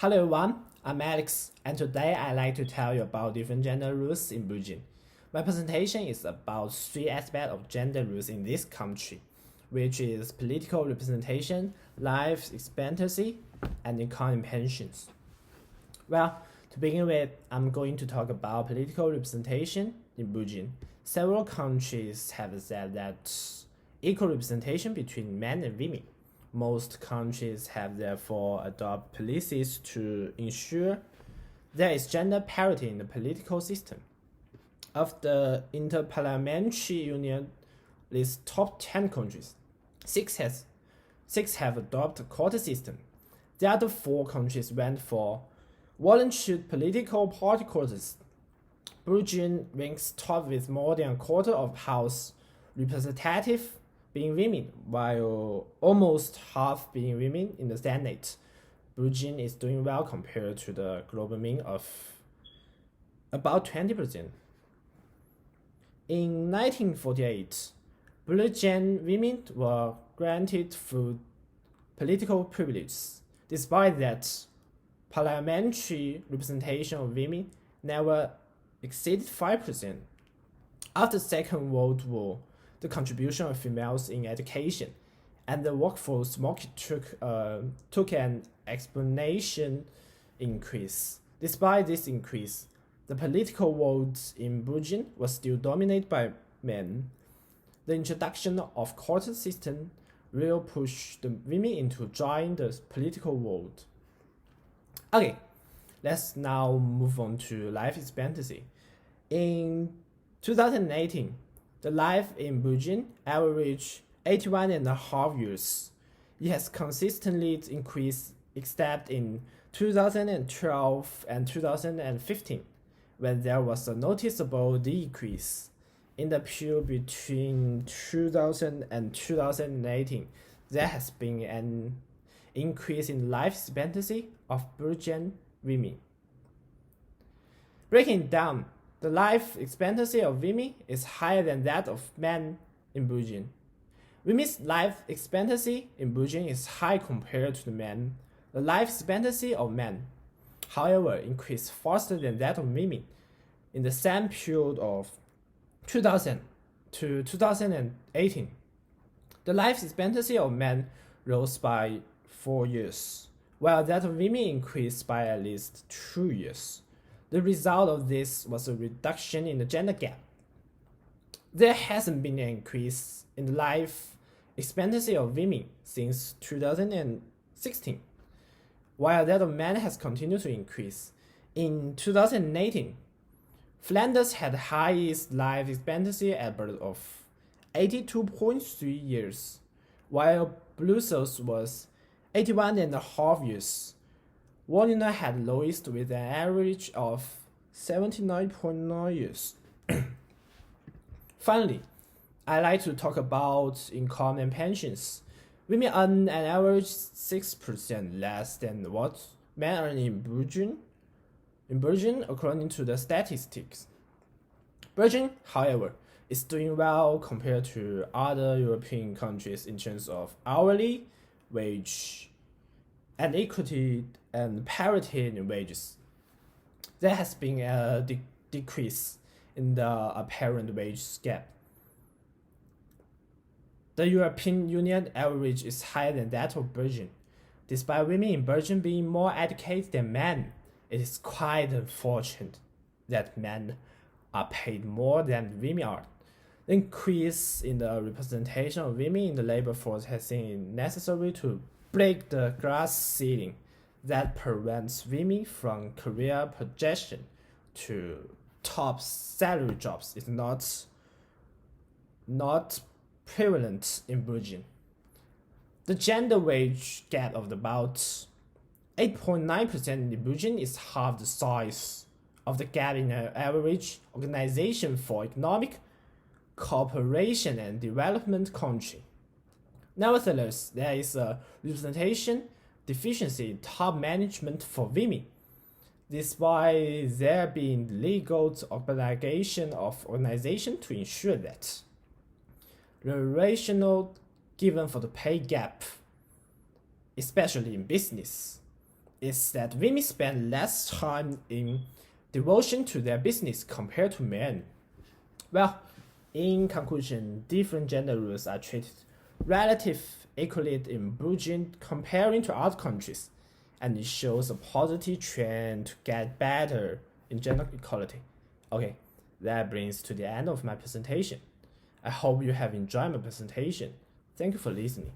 Hello everyone, I'm Alex, and today I'd like to tell you about different gender roles in Belgium. My presentation is about three aspects of gender roles in this country, which is political representation, life expectancy, and economic pensions. Well, to begin with, I'm going to talk about political representation in Belgium. Several countries have said that equal representation between men and women. Most countries have therefore adopted policies to ensure there is gender parity in the political system. Of the Interparliamentary Union list top 10 countries, six have adopted a quota system. The other four countries went for volunteered political party quotas. Belgium ranks top with more than a quarter of House representative being women, while almost half being women in the Senate. Belgium is doing well compared to the global mean of about 20%. In 1948, Belgian women were granted full political privileges. Despite that, parliamentary representation of women never exceeded 5%. After the Second World War, the contribution of females in education and the workforce market took an exponential increase. Despite this increase, the political world in Belgium was still dominated by men. The introduction of quota system will push the women into join the political world. Okay, let's now move on to life expectancy. In 2018, the life in Belgium averaged 81.5 years. It has consistently increased except in 2012 and 2015, when there was a noticeable decrease. In the period between 2000 and 2018, there has been an increase in life expectancy of Belgian women. Breaking it down, the life expectancy of women is higher than that of men in Belgium. Women's life expectancy in Belgium is high compared to the men. The life expectancy of men, however, increased faster than that of women. In the same period of 2000 to 2018, the life expectancy of men rose by 4 years, while that of women increased by at least 2 years. The result of this was a reduction in the gender gap. There hasn't been an increase in the life expectancy of women since 2016, while that of men has continued to increase. In 2018, Flanders had the highest life expectancy at birth of 82.3 years, while Brussels was 81.5 years. Wallonia had lowest with an average of 79.9 years. Finally, I like to talk about income and pensions. Women earn an average 6% less than what men earn in Belgium. According to the statistics. Belgium, however, is doing well compared to other European countries in terms of hourly wage and equity and parity in wages. There has been a decrease in the apparent wage gap. The European Union average is higher than that of Belgium. Despite women in Belgium being more educated than men, it is quite unfortunate that men are paid more than women are. The increase in the representation of women in the labor force has seen it necessary to break the glass ceiling that prevents women from career projection to top salary jobs is not prevalent in Belgium. The gender wage gap of about 8.9% in Belgium is half the size of the gap in an average Organization for Economic Cooperation and Development country. Nevertheless, there is a representation deficiency in top management for women, despite there being legal obligation of organization to ensure that. The rationale given for the pay gap, especially in business, is that women spend less time in devotion to their business compared to men. Well, in conclusion, different gender roles are treated relatively equally in Belgium comparing to other countries, and it shows a positive trend to get better in gender equality. Okay, that brings to the end of my presentation. I hope you have enjoyed my presentation. Thank you for listening.